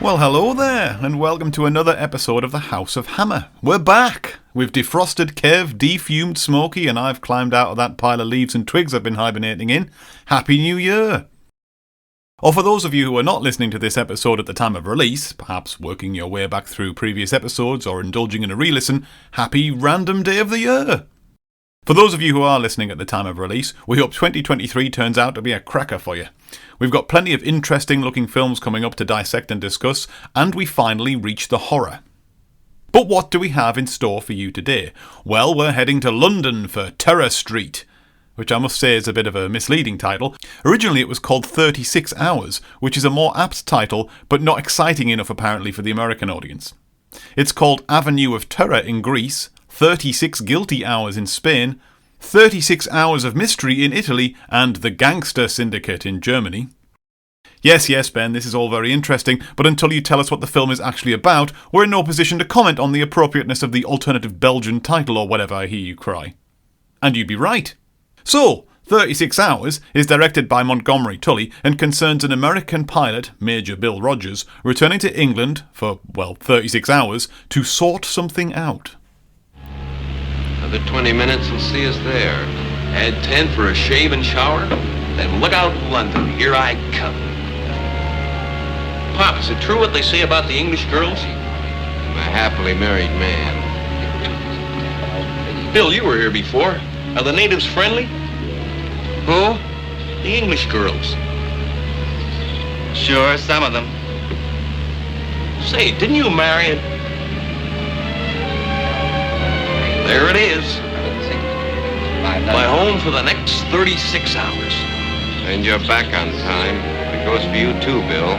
Well, hello there, and welcome to another episode of the House of Hammer. We're back! We've defrosted Kev, defumed Smokey, and I've climbed out of that pile of leaves and twigs I've been hibernating in. Happy New Year! Or for those of you who are not listening to this episode at the time of release, perhaps working your way back through previous episodes or indulging in a re-listen, happy random day of the year! For those of you who are listening at the time of release, we hope 2023 turns out to be a cracker for you. We've got plenty of interesting looking films coming up to dissect and discuss, and we finally reach the horror. But what do we have in store for you today? Well, we're heading to London for Terror Street, which I must say is a bit of a misleading title. Originally it was called 36 Hours, which is a more apt title, but not exciting enough apparently for the American audience. It's called Avenue of Terror in Greece, 36 Guilty Hours in Spain, 36 Hours of Mystery in Italy, and The Gangster Syndicate in Germany. Yes, Ben, this is all very interesting, but until you tell us what the film is actually about, we're in no position to comment on the appropriateness of the alternative Belgian title or whatever I hear you cry. And you'd be right. So, 36 Hours is directed by Montgomery Tully and concerns an American pilot, Major Bill Rogers, returning to England for, 36 hours to sort something out. Another 20 minutes will see us there. Add 10 for a shave and shower? Then look out, London. Here I come. Pop, is it true what they say about the English girls? I'm a happily married man. Bill, you were here before. Are the natives friendly? Who? The English girls. Sure, some of them. Say, didn't you marry it? There it is. My home for the next 36 hours. And you're back on time. It goes for you too, Bill.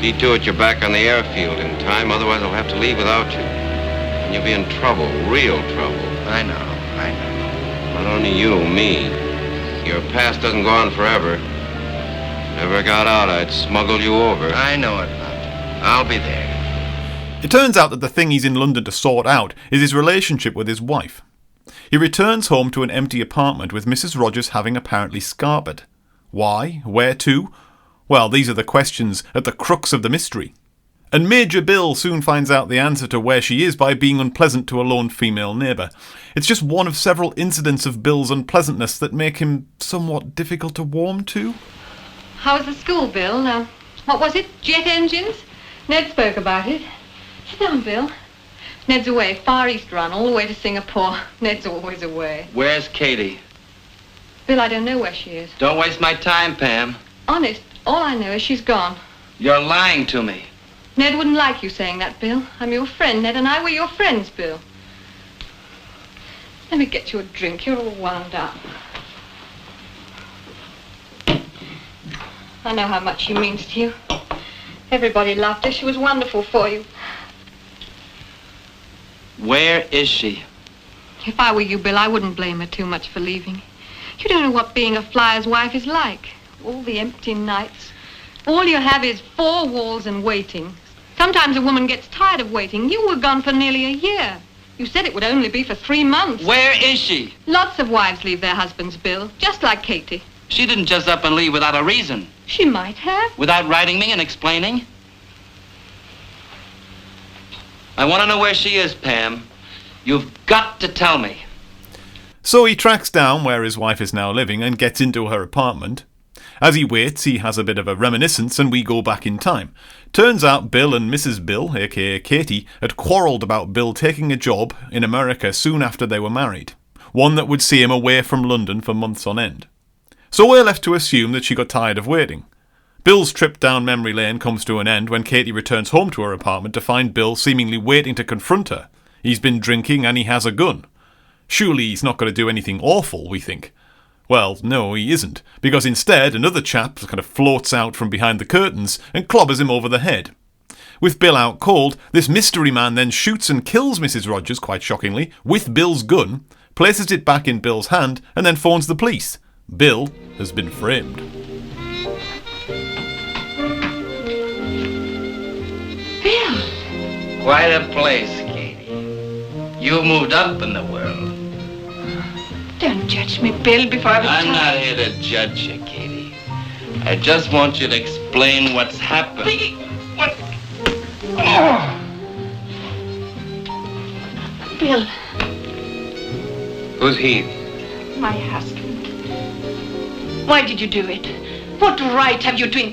See to it you're back on the airfield in time, otherwise I'll have to leave without you. And you'll be in trouble, real trouble. I know. Not only you, me. Your past doesn't go on forever. Never got out, I'd smuggle you over. I know it, Pop. I'll be there. It turns out that the thing he's in London to sort out is his relationship with his wife. He returns home to an empty apartment with Mrs. Rogers having apparently scarpered. Why? Where to? Well, these are the questions at the crux of the mystery. And Major Bill soon finds out the answer to where she is by being unpleasant to a lone female neighbour. It's just one of several incidents of Bill's unpleasantness that make him somewhat difficult to warm to. How was the school, Bill? What was it? Jet engines? Ned spoke about it. Sit down, Bill. Ned's away, Far East run, all the way to Singapore. Ned's always away. Where's Katie? Bill, I don't know where she is. Don't waste my time, Pam. Honest, all I know is she's gone. You're lying to me. Ned wouldn't like you saying that, Bill. I'm your friend, Ned, and I were your friends, Bill. Let me get you a drink. You're all wound up. I know how much she means to you. Everybody loved her. She was wonderful for you. Where is she? If I were you, Bill, I wouldn't blame her too much for leaving. You don't know what being a flyer's wife is like. All the empty nights. All you have is 4 walls and waiting. Sometimes a woman gets tired of waiting. You were gone for nearly a year. You said it would only be for 3 months. Where is she? Lots of wives leave their husbands, Bill, just like Katie. She didn't just up and leave without a reason. She might have. Without writing me and explaining? I want to know where she is, Pam. You've got to tell me. So he tracks down where his wife is now living and gets into her apartment. As he waits, he has a bit of a reminiscence and we go back in time. Turns out Bill and Mrs. Bill, aka Katie, had quarrelled about Bill taking a job in America soon after they were married. One that would see him away from London for months on end. So we're left to assume that she got tired of waiting. Bill's trip down memory lane comes to an end when Katie returns home to her apartment to find Bill seemingly waiting to confront her. He's been drinking and he has a gun. Surely he's not going to do anything awful, we think. Well, no, he isn't, because instead another chap kind of floats out from behind the curtains and clobbers him over the head. With Bill out cold, this mystery man then shoots and kills Mrs. Rogers, quite shockingly, with Bill's gun, places it back in Bill's hand, and then phones the police. Bill has been framed. Bill! Quite a place, Katie. You've moved up in the world. Don't judge me, Bill, before I was I'm tired. not here to judge you, Katie. I just want you to explain explain what's happened. What? Bill, Who's he? my husband. Why did you do it? What right have you to...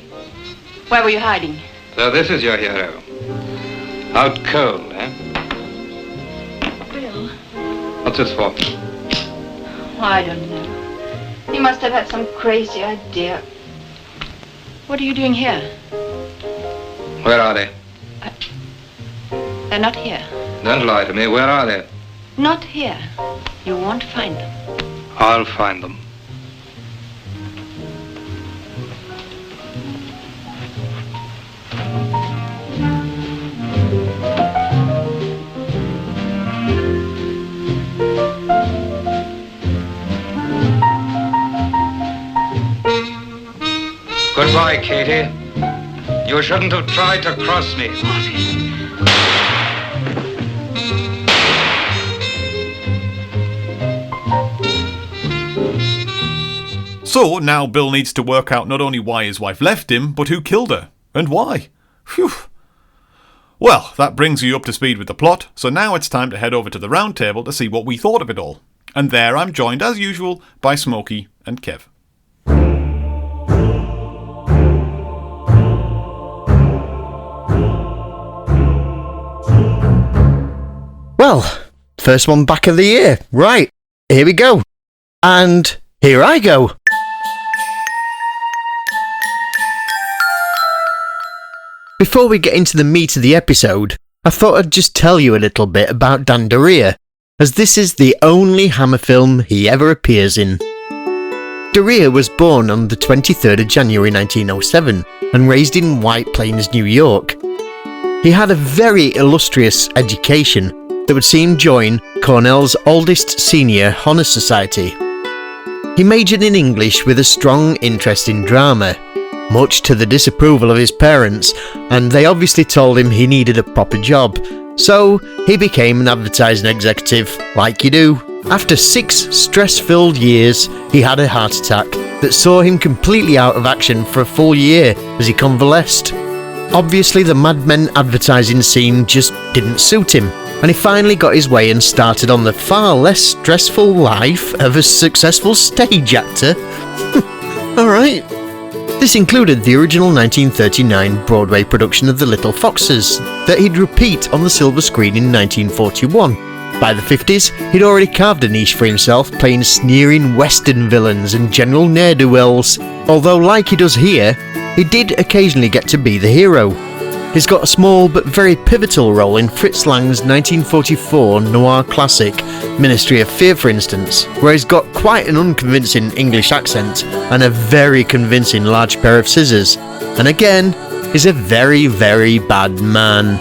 Where were you hiding? So this is your hero. Out cold, eh? Bill. What's this for? Oh, I don't know. He must have had some crazy idea. What are you doing here? Where are they? They're not here. Don't lie to me. Where are they? Not here. You won't find them. I'll find them. Goodbye, Katie. You shouldn't have tried to cross me. So now Bill needs to work out not only why his wife left him, but who killed her, and why. Phew. Well, that brings you up to speed with the plot, so now it's time to head over to the round table to see what we thought of it all. And there I'm joined, as usual, by Smokey and Kev. Well, first one back of the year. Right, here we go. And here I go. Before we get into the meat of the episode, I thought I'd just tell you a little bit about Dan Duryea, as this is the only Hammer film he ever appears in. Duryea was born on the 23rd of January 1907 and raised in White Plains, New York. He had a very illustrious education that would see him join Cornell's oldest senior honor society. He majored in English with a strong interest in drama, much to the disapproval of his parents, and they obviously told him he needed a proper job, so he became an advertising executive, like you do. After 6 stress-filled years, he had a heart attack that saw him completely out of action for a full year as he convalesced. Obviously, the Mad Men advertising scene just didn't suit him, and he finally got his way and started on the far less stressful life of a successful stage actor. Alright. This included the original 1939 Broadway production of The Little Foxes that he'd repeat on the silver screen in 1941. By the 50s, he'd already carved a niche for himself playing sneering western villains and general ne'er-do-wells, although like he does here, he did occasionally get to be the hero. He's got a small but very pivotal role in Fritz Lang's 1944 noir classic Ministry of Fear, for instance, where he's got quite an unconvincing English accent and a very convincing large pair of scissors, and again, is a very, very bad man.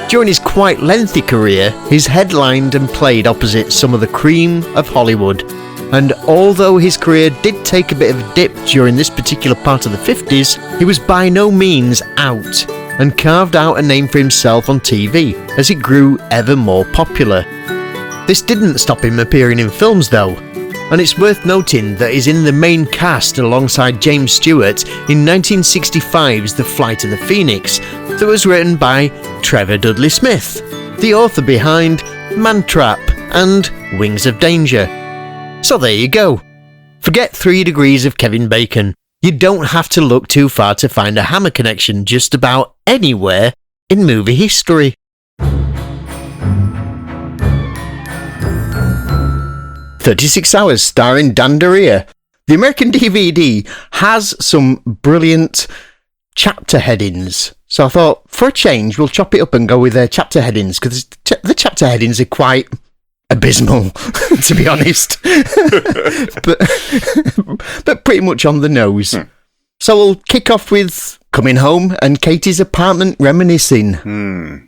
During his quite lengthy career, he's headlined and played opposite some of the cream of Hollywood, and although his career did take a bit of a dip during this particular part of the 50s, he was by no means out, and carved out a name for himself on TV as he grew ever more popular. This didn't stop him appearing in films though, and it's worth noting that he's in the main cast alongside James Stewart in 1965's The Flight of the Phoenix, that was written by Trevor Dudley Smith, the author behind Man-Trap and Wings of Danger. So there you go. Forget 3 Degrees of Kevin Bacon. You don't have to look too far to find a Hammer connection just about anywhere in movie history. "36 Hours" starring Dan Duryea. The American DVD has some brilliant chapter headings, so I thought for a change we'll chop it up and go with their chapter headings, because the chapter headings are quite abysmal, to be honest. but pretty much on the nose. So we'll kick off with coming home and Katie's apartment reminiscing.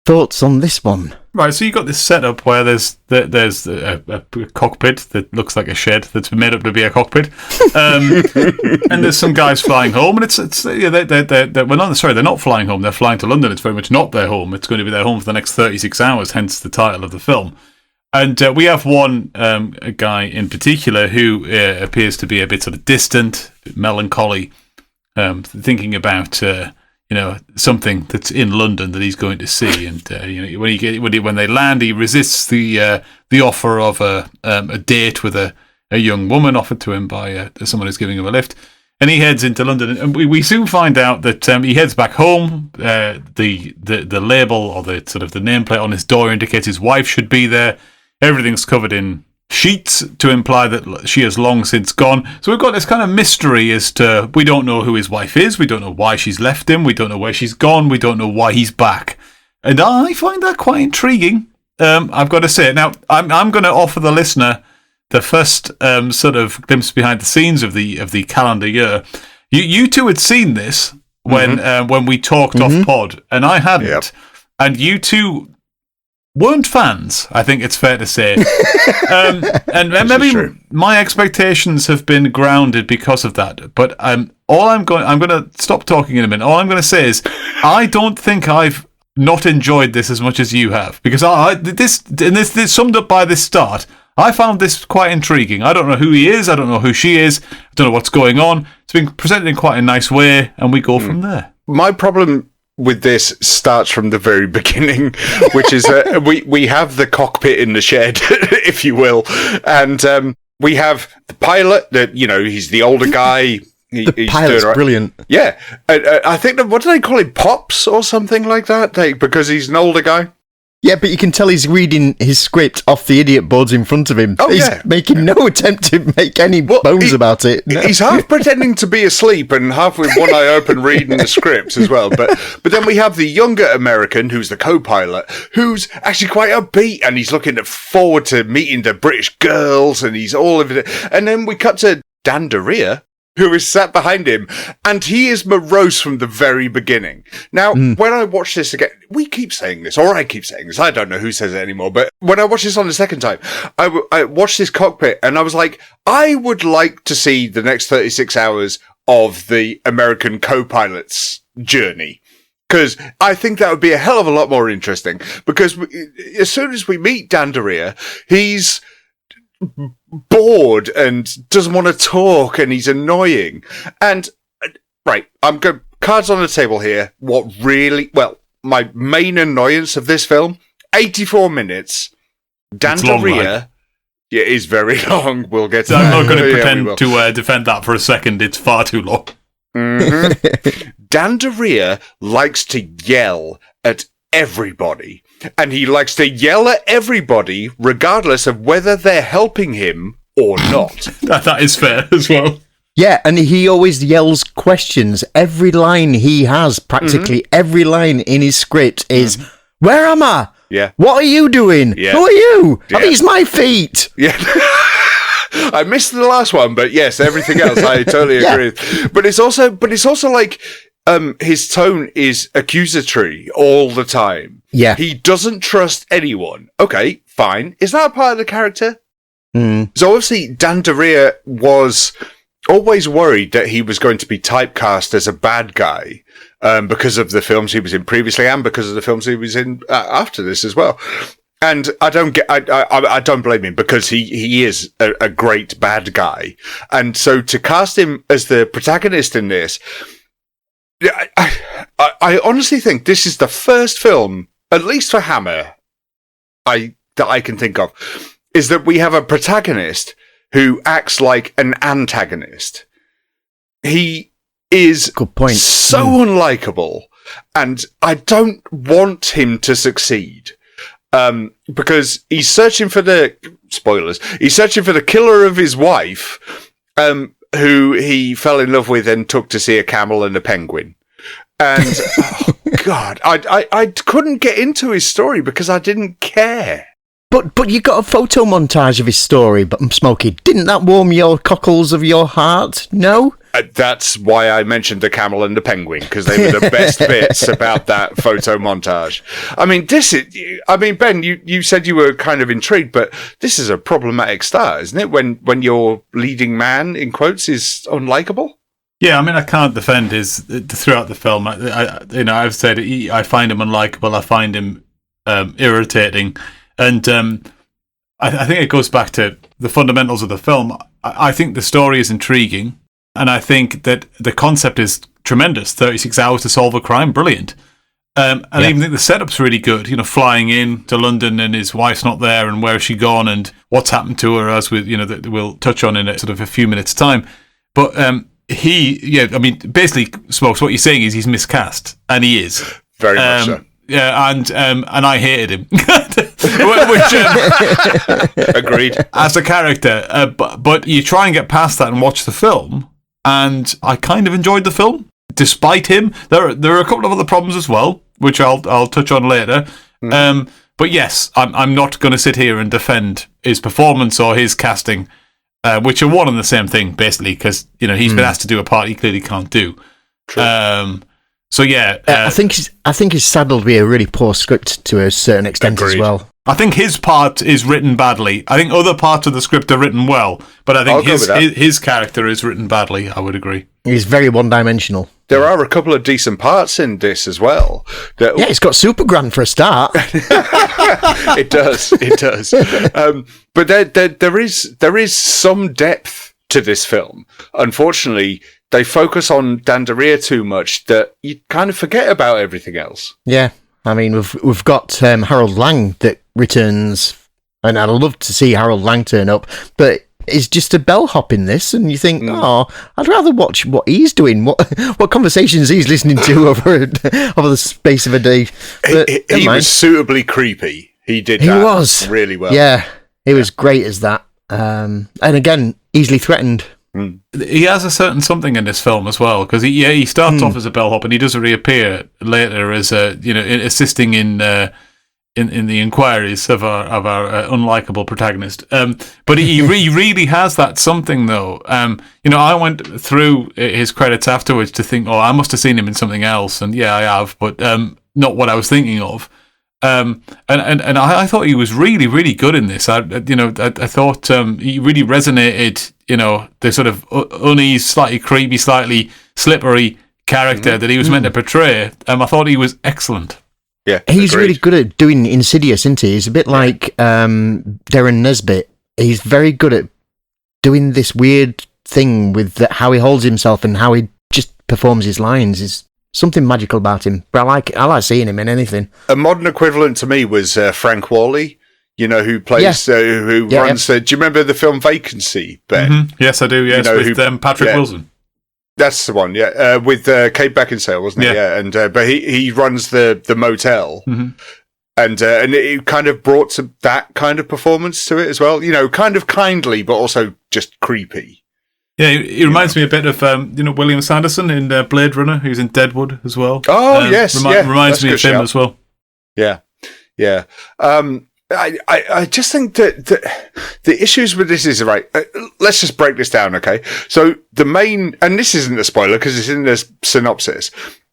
Thoughts on this one? Right, so you got this setup where there's a cockpit that looks like a shed that's been made up to be a cockpit, and there's some guys flying home, and they're not flying home. They're flying to London. It's very much not their home. It's going to be their home for the next 36 hours. Hence the title of the film. And we have one a guy in particular who appears to be a bit sort of distant, melancholy, thinking about something that's in London that he's going to see, and when they land, he resists the offer of a date with a young woman offered to him by someone who's giving him a lift. And he heads into London, and we soon find out that he heads back home. The label or the sort of the nameplate on his door indicates his wife should be there. Everything's covered in sheets to imply that she has long since gone. So we've got this kind of mystery as to we don't know who his wife is. We don't know why she's left him. We don't know where she's gone. We don't know why he's back. And I find that quite intriguing. I've got to say. Now, I'm going to offer the listener the first sort of glimpse behind the scenes of the calendar year. You two had seen this when we talked off pod, and I hadn't. Yep. And you two weren't fans, I think it's fair to say. And maybe my expectations have been grounded because of that. But I'm going to stop talking in a minute. All I'm going to say is I don't think I've not enjoyed this as much as you have, because this summed up by this start. I found this quite intriguing. I don't know who he is. I don't know who she is. I don't know what's going on. It's been presented in quite a nice way, and we go from there. My problem with this starts from the very beginning, which is we have the cockpit in the shed, if you will, and we have the pilot that, he's the older guy. The pilot's brilliant. Yeah. I think, what do they call him? Pops or something like that? Because he's an older guy. Yeah, but you can tell he's reading his script off the idiot boards in front of him. He's making no attempt to make any bones about it. No. He's half pretending to be asleep and half with one eye open reading the script as well. But then we have the younger American, who's the co-pilot, who's actually quite upbeat, and he's looking forward to meeting the British girls, and he's all of it. And then we cut to Dan Duryea, who is sat behind him, and he is morose from the very beginning. Now, when I watch this again, we keep saying this, or I keep saying this, I don't know who says it anymore, but when I watch this on the second time, I watched this cockpit, and I was like, I would like to see the next 36 hours of the American co-pilot's journey. Because I think that would be a hell of a lot more interesting. Because as soon as we meet Dan Duryea, he's bored and doesn't want to talk, and he's annoying. And right, I'm going cards on the table here. My main annoyance of this film: 84 minutes. Dan Duryea, is very long. We'll get to that. I'm not going to pretend to defend that for a second. It's far too long. Dan Duryea likes to yell at everybody. And he likes to yell at everybody, regardless of whether they're helping him or not. That is fair as well. Yeah, and he always yells questions. Every line he has, practically every line in his script is, "Where am I? Yeah. What are you doing? Yeah. Who are you? Yeah. Are these my feet?" Yeah. I missed the last one, but yes, everything else I totally agree with. But it's also like his tone is accusatory all the time. Yeah. He doesn't trust anyone. Okay, fine. Is that a part of the character? So obviously Dan Duryea was always worried that he was going to be typecast as a bad guy because of the films he was in previously and because of the films he was in after this as well. And I don't blame him, because he is a great bad guy. And so to cast him as the protagonist in this, I honestly think this is the first film, at least for Hammer, that I can think of, is that we have a protagonist who acts like an antagonist. He is so unlikable, and I don't want him to succeed. Because he's searching for he's searching for the killer of his wife, who he fell in love with and took to see a camel and a penguin. And, God, I couldn't get into his story because I didn't care. But you got a photo montage of his story, but Smokey, didn't that warm your cockles of your heart? No? That's why I mentioned the camel and the penguin, because they were the best bits about that photo montage. I mean, Ben, you said you were kind of intrigued, but this is a problematic start, isn't it? When your leading man, in quotes, is unlikable? Yeah, I mean, I can't defend his throughout the film. I've said I find him unlikable. I find him irritating, and I think it goes back to the fundamentals of the film. I think the story is intriguing. And I think that the concept is tremendous. 36 hours to solve a crime, brilliant. And I even think the setup's really good. Flying in to London and his wife's not there, and where has she gone, and what's happened to her, as that we'll touch on in a sort of a few minutes' time. But basically, Smokes, what you're saying is he's miscast, and he is very much so. Yeah, and I hated him. Agreed. As a character, but you try and get past that and watch the film, and I kind of enjoyed the film. Despite him, there are a couple of other problems as well, which I'll touch on later. But yes, I'm not going to sit here and defend his performance or his casting, which are one and the same thing basically, because he's been asked to do a part he clearly can't do. True. So yeah, I think he's saddled with a really poor script to a certain extent as well. I think his part is written badly. I think other parts of the script are written well, but I think his character is written badly. I would agree. He's very one-dimensional. There are a couple of decent parts in this as well. Yeah, it's got Super Grand for a start. It does. But there is some depth to this film. Unfortunately, they focus on Dan Duryea too much that you kind of forget about everything else. Yeah, I mean, we've got Harold Lang that returns, and I'd love to see Harold Lang turn up, but it's just a bellhop in this, and you think, I'd rather watch what he's doing, what conversations he's listening to over the space of a day. But he was suitably creepy. He was really well. Yeah, he was great as that. And again, easily threatened. He has a certain something in this film as well, because he starts off as a bellhop and he does reappear later as assisting in the inquiries of our unlikable protagonist. But he really has that something though. I went through his credits afterwards to think, I must have seen him in something else, and yeah, I have, but not what I was thinking of. And I thought he was really, really good in this. I thought he really resonated. The sort of uneasy, slightly creepy, slightly slippery character that he was meant to portray. I thought he was excellent. Yeah, he's really good at doing Insidious, isn't he? He's a bit like Darren Nesbitt. He's very good at doing this weird thing with how he holds himself and how he just performs his lines. Is something magical about him. But I like seeing him in anything. A modern equivalent to me was Frank Worley. Who plays, who runs. Do you remember the film Vacancy, Ben? Mm-hmm. Yes, I do. Yes, with Patrick Wilson. That's the one, yeah. With Kate Beckinsale, wasn't it? Yeah. And but he runs the motel, and it kind of brought to that kind of performance to it as well. Kind of kindly, but also just creepy. Yeah, he reminds me a bit of William Sanderson in Blade Runner, who's in Deadwood as well. Oh yes, reminds me of him as well. Yeah. I just think that the issues with this is, right, let's just break this down, okay? So the main, and this isn't a spoiler because it's in the synopsis,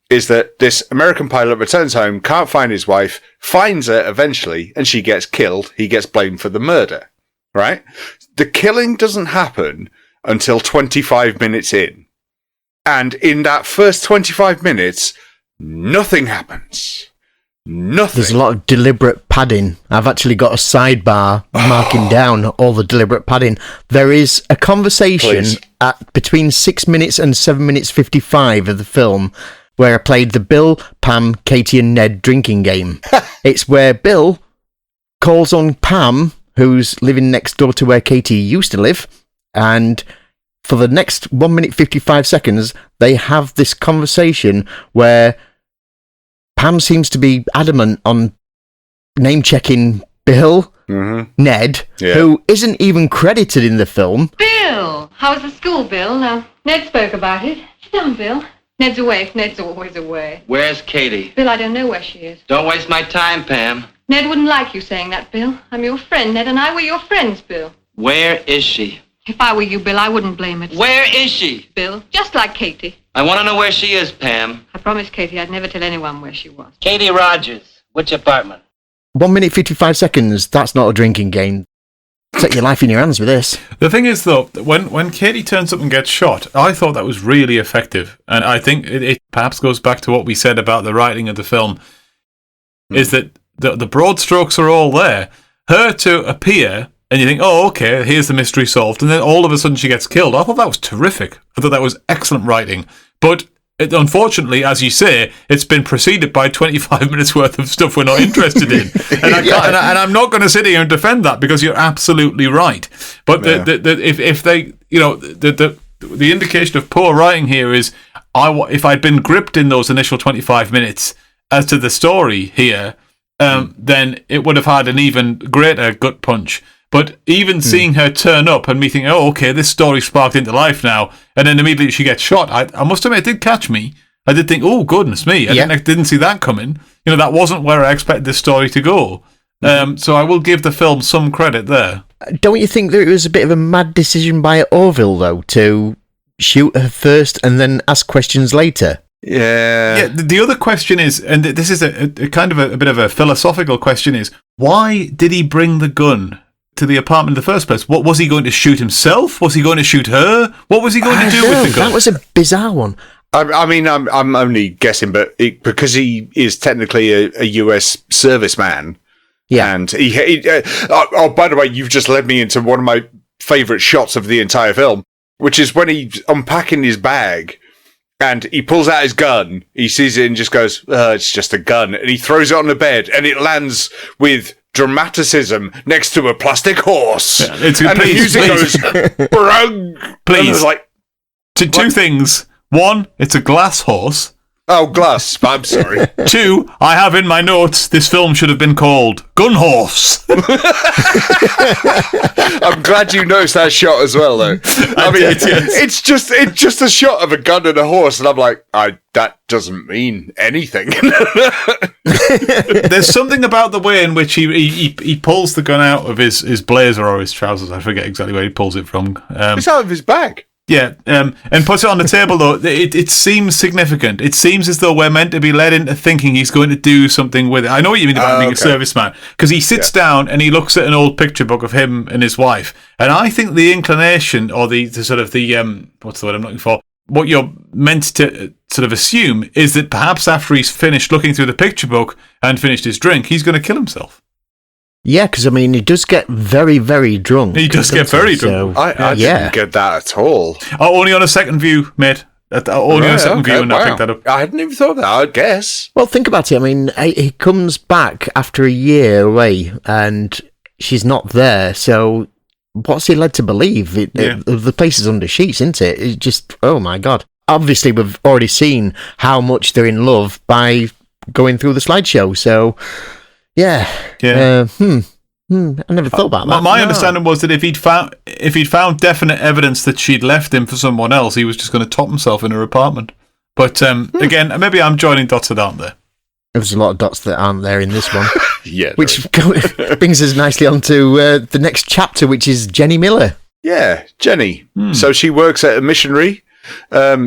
is that this American pilot returns home, can't find his wife, finds her eventually, and she gets killed. He gets blamed for the murder, right? The killing doesn't happen until 25 minutes in. And in that first 25 minutes, nothing happens. Nothing. There's a lot of deliberate padding. I've actually got a sidebar marking down all the deliberate padding. There is a conversation at between 6 minutes and 7 minutes 55 of the film where I played the Bill, Pam, Katie and Ned drinking game. It's where Bill calls on Pam, who's living next door to where Katie used to live, and for the next 1 minute 55 seconds, they have this conversation where Pam seems to be adamant on name-checking Bill, Ned, who isn't even credited in the film. Bill! How was the school, Bill? Now, Ned spoke about it. Sit down, Bill. Ned's away. Ned's always away. Where's Katie? Bill, I don't know where she is. Don't waste my time, Pam. Ned wouldn't like you saying that, Bill. I'm your friend, Ned, and I were your friends, Bill. Where is she? If I were you, Bill, I wouldn't blame it. Where is she? Bill, just like Katie. I want to know where she is, Pam. I promised Katie I'd never tell anyone where she was. Katie Rogers. Which apartment? 1 minute 55 seconds. That's not a drinking game. Take your life in your hands with this. The thing is, though, when Katie turns up and gets shot, I thought that was really effective. And I think it perhaps goes back to what we said about the writing of the film, is that the broad strokes are all there. Her to appear and you think, oh, okay, here's the mystery solved, and then all of a sudden she gets killed. I thought that was terrific. I thought that was excellent writing. But unfortunately, as you say, it's been preceded by 25 minutes worth of stuff we're not interested in. And, and I'm not going to sit here and defend that, because you're absolutely right. But if they, the indication of poor writing here is, if I'd been gripped in those initial 25 minutes as to the story here, then it would have had an even greater gut punch. But even seeing her turn up and me thinking, oh, okay, this story sparked into life now, and then immediately she gets shot, I must admit, it did catch me. I did think, oh, goodness me, I didn't see that coming. That wasn't where I expected this story to go. So I will give the film some credit there. Don't you think that it was a bit of a mad decision by Orville, though, to shoot her first and then ask questions later? Yeah. The other question is, and this is a kind of a bit of a philosophical question, is why did he bring the gun to the apartment in the first place? What was he going to shoot himself? Was he going to shoot her? What was he going to do with the gun? That was a bizarre one. I mean, I'm only guessing, but because he is technically a US serviceman. Yeah. And by the way, you've just led me into one of my favourite shots of the entire film, which is when he's unpacking his bag and he pulls out his gun. He sees it and just goes, it's just a gun. And he throws it on the bed and it lands with dramaticism next to a plastic horse. Yeah, the music goes, brung. Please. Like, two things. One, it's a glass horse. Oh, glass. I'm sorry. 2, I have in my notes, this film should have been called Gun Horse. I'm glad you noticed that shot as well, though. I mean, did, yes. it's just a shot of a gun and a horse, and I'm like, that doesn't mean anything. There's something about the way in which he pulls the gun out of his blazer or his trousers. I forget exactly where he pulls it from. It's out of his bag. Yeah, and puts it on the table, though. It seems significant. It seems as though we're meant to be led into thinking he's going to do something with it. I know what you mean about being a serviceman, because he sits down and he looks at an old picture book of him and his wife, and I think the inclination, or the sort of the what's the word I'm looking for? What you're meant to sort of assume is that perhaps after he's finished looking through the picture book and finished his drink, he's going to kill himself. Yeah, because, I mean, he does get very, very drunk. He does get very drunk. So, I didn't get that at all. Oh, only on a second view, mate. Only on a second view, and I picked that up. I hadn't even thought of that, I guess. Well, think about it. I mean, he comes back after a year away, and she's not there, so what's he led to believe? The place is under sheets, isn't it? It's just, oh my God. Obviously, we've already seen how much they're in love by going through the slideshow, so... Yeah. I never thought about that. My understanding was that if he'd found definite evidence that she'd left him for someone else, he was just going to top himself in her apartment. But again, maybe I'm joining dots that aren't there. There's a lot of dots that aren't there in this one. Yeah, which brings us nicely on to the next chapter, which is Jenny Miller. Yeah, Jenny. So she works at a missionary.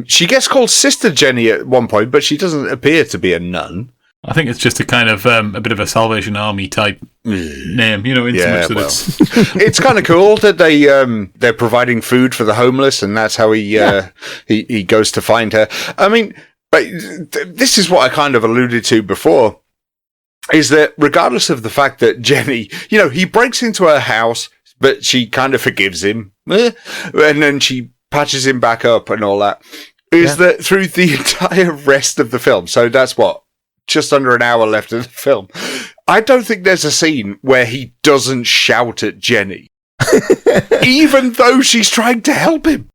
She gets called Sister Jenny at one point, but she doesn't appear to be a nun. I think it's just a kind of a bit of a Salvation Army type name, It's kind of cool that they're providing food for the homeless, and that's how he goes to find her. I mean, but this is what I kind of alluded to before, is that regardless of the fact that Jenny, he breaks into her house, but she kind of forgives him, and then she patches him back up and all that, that through the entire rest of the film, so that's what? Just under an hour left of the film. I don't think there's a scene where he doesn't shout at Jenny, even though she's trying to help him.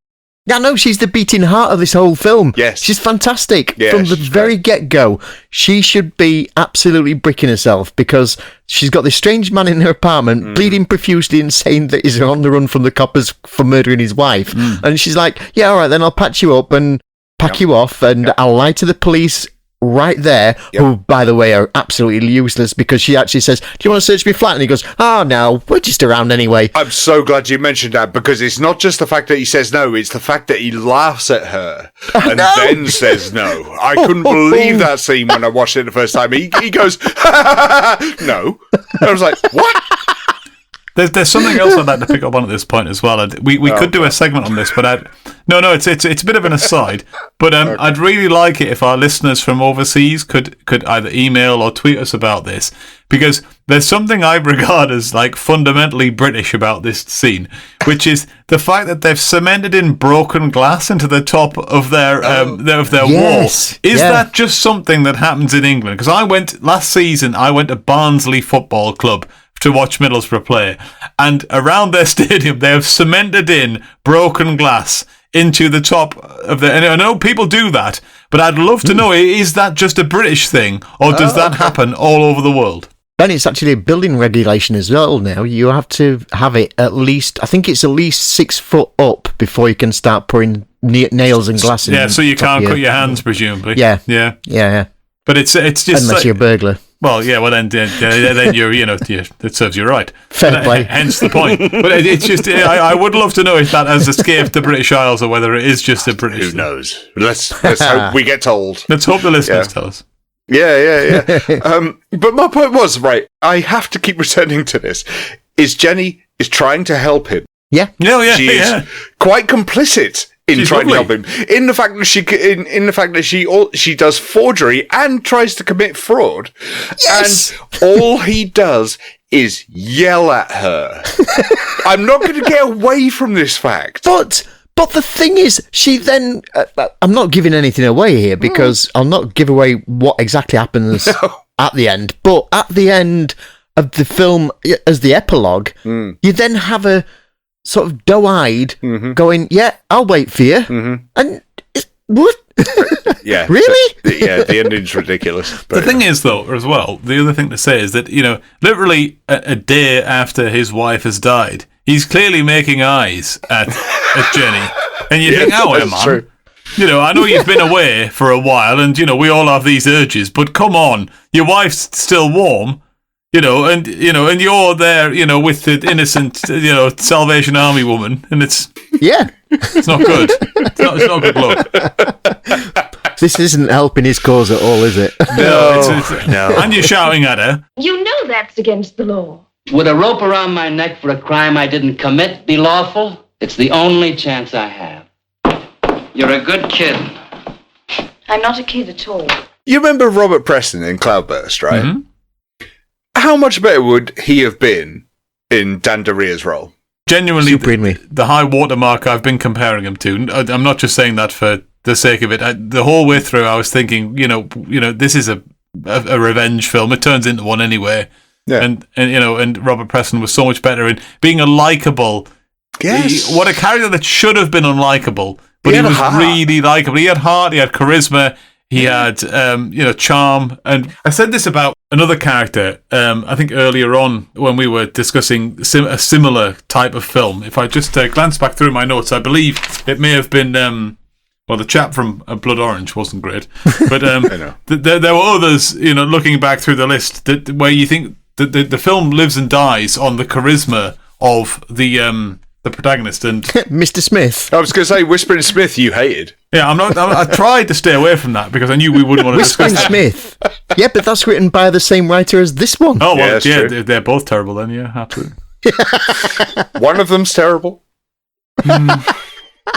Yeah, no, she's the beating heart of this whole film. Yes. She's fantastic. Yeah, from the very get-go, she should be absolutely bricking herself because she's got this strange man in her apartment bleeding profusely and saying that he's on the run from the coppers for murdering his wife. And she's like, yeah, all right, then I'll patch you up and pack you off and I'll lie to the police right there, who, by the way, are absolutely useless because she actually says, do you want to search me flat? And he goes, oh, no, we're just around anyway. I'm so glad you mentioned that because it's not just the fact that he says no, it's the fact that he laughs at her and then says no. I couldn't believe that scene when I watched it the first time. He goes, no. And I was like, what? There's something else I'd like to pick up on at this point as well. We could do a segment on this, but it's a bit of an aside. But I'd really like it if our listeners from overseas could either email or tweet us about this, because there's something I regard as like fundamentally British about this scene, which is the fact that they've cemented in broken glass into the top of their wall. Is that just something that happens in England? Because last season I went to Barnsley Football Club to watch Middlesbrough play, and around their stadium they have cemented in broken glass into the top of and I know people do that, but I'd love to know, is that just a British thing, or does that happen all over the world? Ben, it's actually a building regulation as well now. You have to have it at least 6 foot up before you can start putting nails and glass in. Yeah, so you can't cut your hands, presumably. Yeah. But it's just unless you're a burglar. Well, yeah. Well, then you're it serves you right. Fair play. Hence the point. But it's just I would love to know if that has escaped the British Isles or whether it is just a British. Who knows? Let's hope we get told. Let's hope the listeners tell us. Yeah. But my point was, right, I have to keep returning to this. Jenny is trying to help him. Yeah. She is quite complicit in trying to help him. In the fact that she does forgery and tries to commit fraud. Yes! And all he does is yell at her. I'm not going to get away from this fact. But the thing is, she then... I'm not giving anything away here, because I'll not give away what exactly happens at the end. But at the end of the film, as the epilogue, you then have a sort of doe-eyed going, yeah, I'll wait for you. And what? Yeah. Really? The ending's ridiculous. The thing is, though, as well, the other thing to say is that, literally a day after his wife has died, he's clearly making eyes at Jenny. And you think, man. True. I know you've been away for a while, and, we all have these urges, but come on, your wife's still warm, and you're there, with the innocent, Salvation Army woman, and it's not good. It's not good look. This isn't helping his cause at all, is it? No. And you're shouting at her. You know that's against the law. Would a rope around my neck for a crime I didn't commit be lawful? It's the only chance I have. You're a good kid. I'm not a kid at all. You remember Robert Preston in Cloudburst, right? Mm-hmm. How much better would he have been in Dan Duryea's role? Genuinely, the high watermark I've been comparing him to. I'm not just saying that for the sake of it. The whole way through, I was thinking, this is a revenge film. It turns into one anyway. Yeah. And Robert Preston was so much better in being a likable. Yes. What a character that should have been unlikable, but he was really likable. He had heart. He had charisma. He had, charm. And I said this about another character, I think earlier on when we were discussing a similar type of film. If I just glance back through my notes, I believe it may have been, the chap from Blood Orange wasn't great. But there were others, looking back through the list, where you think the film lives and dies on the charisma of the protagonist and Mr. Smith. I was going to say Whispering Smith. You hated. Yeah, I tried to stay away from that because I knew we wouldn't want to discuss that. Whispering Smith. Yeah, but that's written by the same writer as this one. Oh well, they're both terrible. Then absolutely. One of them's terrible. I'm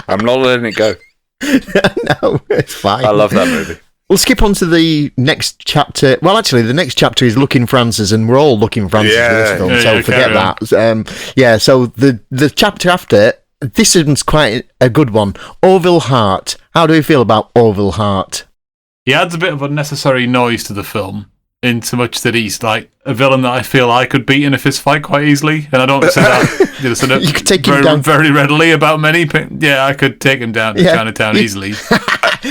not letting it go. No, it's fine. I love that movie. We'll skip on to the next chapter. Well, actually, the next chapter is looking for answers, and we're all looking for answers for this film, so forget that. So the chapter after, this one's quite a good one. Orville Hart. How do you feel about Orville Hart? He adds a bit of unnecessary noise to the film, in so much that he's like a villain that I feel I could beat in a fist fight quite easily, and I don't say that you could take him down very readily about many. Yeah, I could take him down to Chinatown easily.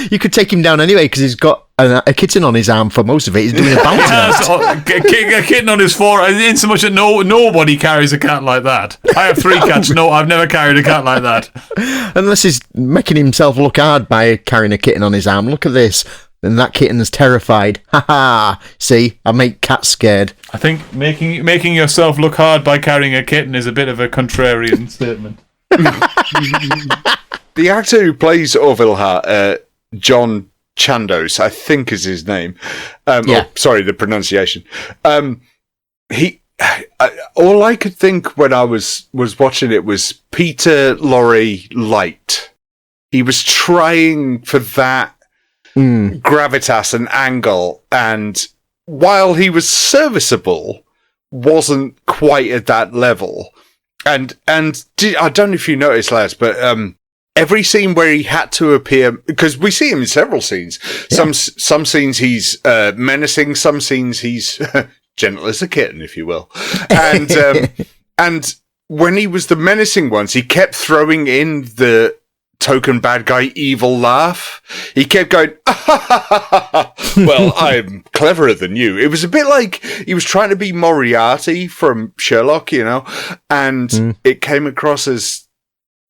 You could take him down anyway because he's got a kitten on his arm for most of it. He's doing a bounty act. A kitten on his forearm, in so much that nobody carries a cat like that. I have 3 cats. No, I've never carried a cat like that. Unless he's making himself look hard by carrying a kitten on his arm. Look at this. And that kitten's terrified. Ha ha! See, I make cats scared. I think making yourself look hard by carrying a kitten is a bit of a contrarian statement. The actor who plays Orville Hart, John Chandos, I think is his name. Sorry, the pronunciation. all I could think when I was watching it was Peter Lorre light. He was trying for that gravitas and angle, and while he was serviceable, wasn't quite at that level. And I don't know if you noticed, Les, but every scene where he had to appear, because we see him in several scenes. Yeah. Some scenes he's menacing, some scenes he's gentle as a kitten, if you will. And and when he was the menacing ones, he kept throwing in the token bad guy evil laugh. He kept going, well, I'm cleverer than you. It was a bit like he was trying to be Moriarty from Sherlock, you know, and it came across as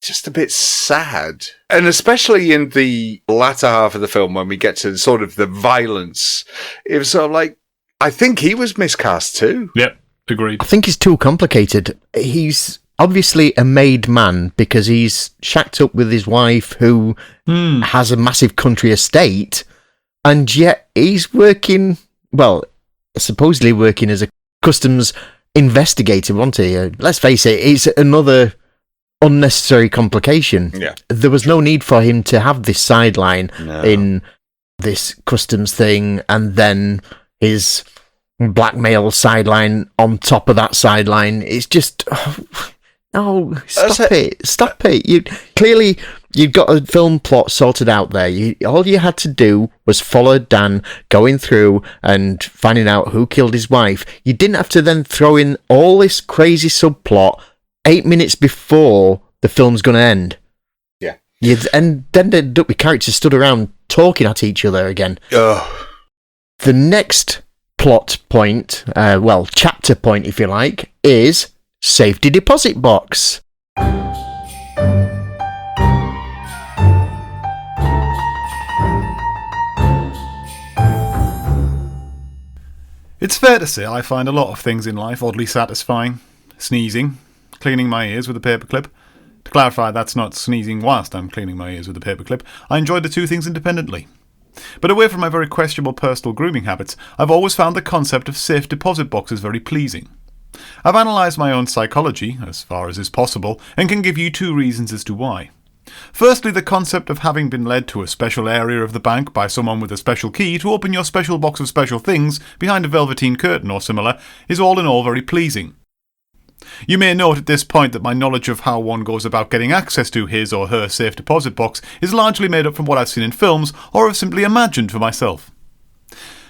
just a bit sad. And especially in the latter half of the film, when we get to sort of the violence, it was sort of like, I think he was miscast too. Yep, agreed. I think he's too complicated. He's obviously a made man because he's shacked up with his wife who has a massive country estate, and yet he's working, well, supposedly working as a customs investigator, wasn't he? Let's face it, it's another unnecessary complication. Yeah. There was no need for him to have this sideline in this customs thing, and then his blackmail sideline on top of that sideline. It's just... No, stop it. You've got a film plot sorted out there. All you had to do was follow Dan going through and finding out who killed his wife. You didn't have to then throw in all this crazy subplot 8 minutes before the film's going to end. Yeah. And then the characters stood around talking at each other again. Ugh. The next plot point, chapter point if you like, is safety deposit box. It's fair to say I find a lot of things in life oddly satisfying. Sneezing, cleaning my ears with a paperclip. To clarify, that's not sneezing whilst I'm cleaning my ears with a paperclip. I enjoy the two things independently. But away from my very questionable personal grooming habits, I've always found the concept of safe deposit boxes very pleasing. I've analysed my own psychology, as far as is possible, and can give you two reasons as to why. Firstly, the concept of having been led to a special area of the bank by someone with a special key to open your special box of special things behind a velveteen curtain or similar is all in all very pleasing. You may note at this point that my knowledge of how one goes about getting access to his or her safe deposit box is largely made up from what I've seen in films or have simply imagined for myself.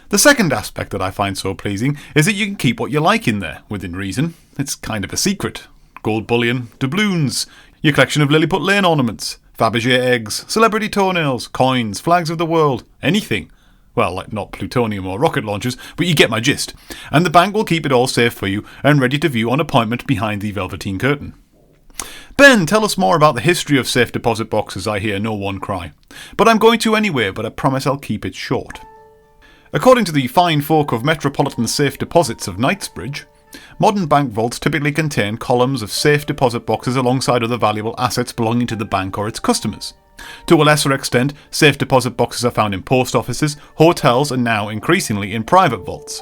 The second aspect that I find so pleasing is that you can keep what you like in there, within reason. It's kind of a secret. Gold bullion, doubloons, your collection of Lilliput Lane ornaments, Fabergé eggs, celebrity toenails, coins, flags of the world, anything. Well, like not plutonium or rocket launchers, but you get my gist. And the bank will keep it all safe for you and ready to view on appointment behind the velveteen curtain. Ben, tell us more about the history of safe deposit boxes, I hear no one cry. But I'm going to anyway, but I promise I'll keep it short. According to the fine folk of Metropolitan Safe Deposits of Knightsbridge, modern bank vaults typically contain columns of safe deposit boxes alongside other valuable assets belonging to the bank or its customers. To a lesser extent, safe deposit boxes are found in post offices, hotels, and now increasingly in private vaults.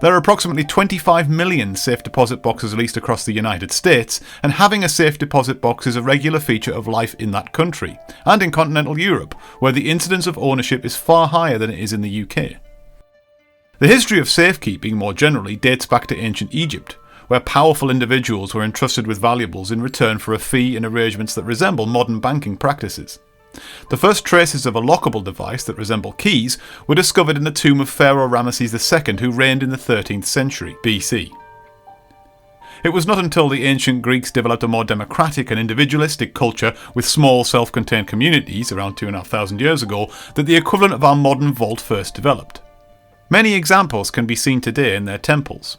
There are approximately 25 million safe deposit boxes leased across the United States, and having a safe deposit box is a regular feature of life in that country, and in continental Europe, where the incidence of ownership is far higher than it is in the UK. The history of safekeeping more generally dates back to ancient Egypt, where powerful individuals were entrusted with valuables in return for a fee in arrangements that resemble modern banking practices. The first traces of a lockable device that resemble keys were discovered in the tomb of Pharaoh Ramesses II, who reigned in the 13th century BC. It was not until the ancient Greeks developed a more democratic and individualistic culture with small self-contained communities around 2,500 years ago that the equivalent of our modern vault first developed. Many examples can be seen today in their temples.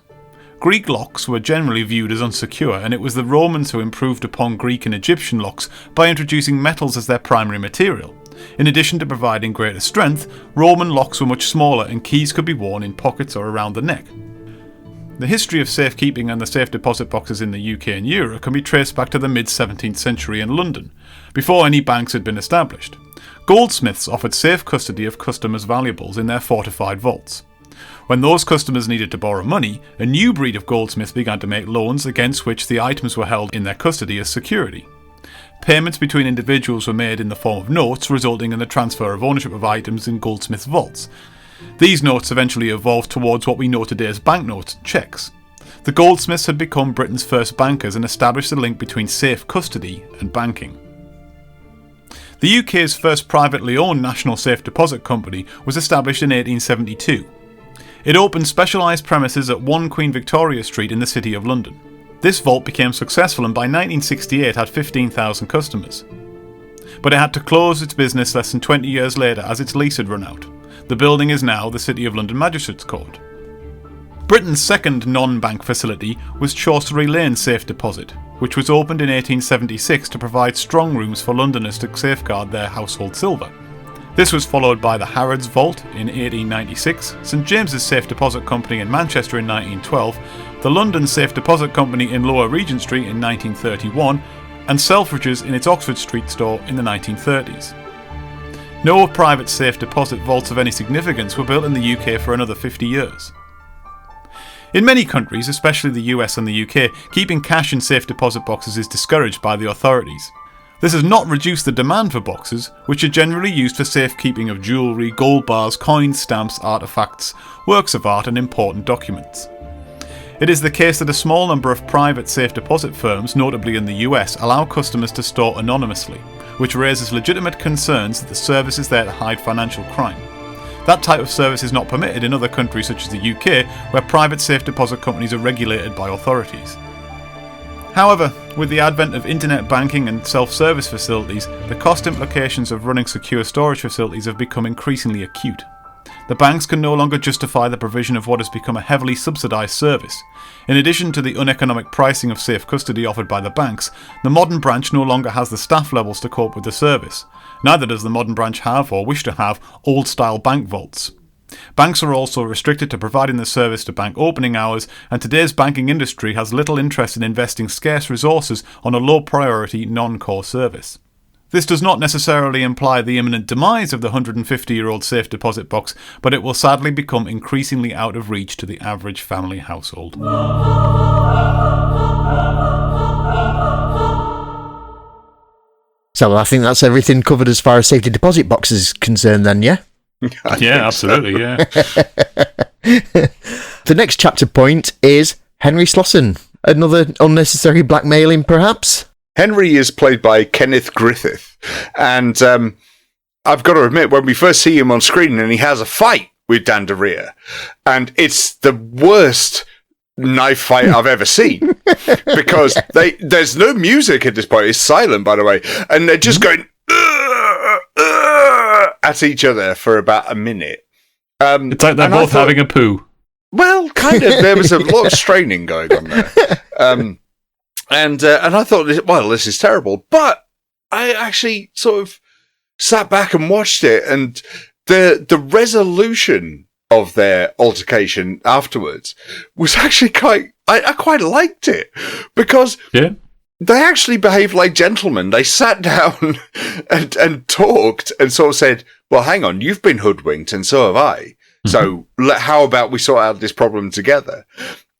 Greek locks were generally viewed as unsecure, and it was the Romans who improved upon Greek and Egyptian locks by introducing metals as their primary material. In addition to providing greater strength, Roman locks were much smaller and keys could be worn in pockets or around the neck. The history of safekeeping and the safe deposit boxes in the UK and Europe can be traced back to the mid-17th century in London, before any banks had been established. Goldsmiths offered safe custody of customers' valuables in their fortified vaults. When those customers needed to borrow money, a new breed of goldsmith began to make loans against which the items were held in their custody as security. Payments between individuals were made in the form of notes, resulting in the transfer of ownership of items in goldsmiths' vaults. These notes eventually evolved towards what we know today as banknotes and cheques. The goldsmiths had become Britain's first bankers and established the link between safe custody and banking. The UK's first privately owned national safe deposit company was established in 1872. It opened specialised premises at 1 Queen Victoria Street in the City of London. This vault became successful and by 1968 had 15,000 customers. But it had to close its business less than 20 years later as its lease had run out. The building is now the City of London Magistrates Court. Britain's second non-bank facility was Chaucery Lane Safe Deposit, which was opened in 1876 to provide strong rooms for Londoners to safeguard their household silver. This was followed by the Harrods Vault in 1896, St James's Safe Deposit Company in Manchester in 1912, the London Safe Deposit Company in Lower Regent Street in 1931, and Selfridge's in its Oxford Street store in the 1930s. No private safe deposit vaults of any significance were built in the UK for another 50 years. In many countries, especially the US and the UK, keeping cash in safe deposit boxes is discouraged by the authorities. This has not reduced the demand for boxes, which are generally used for safekeeping of jewellery, gold bars, coins, stamps, artefacts, works of art and important documents. It is the case that a small number of private safe deposit firms, notably in the US, allow customers to store anonymously, which raises legitimate concerns that the service is there to hide financial crime. That type of service is not permitted in other countries such as the UK, where private safe deposit companies are regulated by authorities. However, with the advent of internet banking and self-service facilities, the cost implications of running secure storage facilities have become increasingly acute. The banks can no longer justify the provision of what has become a heavily subsidised service. In addition to the uneconomic pricing of safe custody offered by the banks, the modern branch no longer has the staff levels to cope with the service. Neither does the modern branch have, or wish to have, old-style bank vaults. Banks are also restricted to providing the service to bank opening hours, and today's banking industry has little interest in investing scarce resources on a low-priority, non-core service. This does not necessarily imply the imminent demise of the 150-year-old safe deposit box, but it will sadly become increasingly out of reach to the average family household. So I think that's everything covered as far as safety deposit boxes is concerned then, yeah? Yeah, absolutely, so. Yeah. The next chapter point is Henry Slosson. Another unnecessary blackmailing, perhaps? Henry is played by Kenneth Griffith, and I've got to admit, when we first see him on screen and he has a fight with Dan Duryea, and it's the worst knife fight I've ever seen, because there's no music at this point, it's silent, by the way, and they're just going at each other for about a minute. It's like they're both having a poo. Well, kind of. There was a lot of straining going on there. And I thought, this is terrible. But I actually sort of sat back and watched it, and the resolution of their altercation afterwards was actually I quite liked it, because they actually behaved like gentlemen. They sat down and talked and sort of said, well, hang on, you've been hoodwinked and so have I. So how about we sort out this problem together?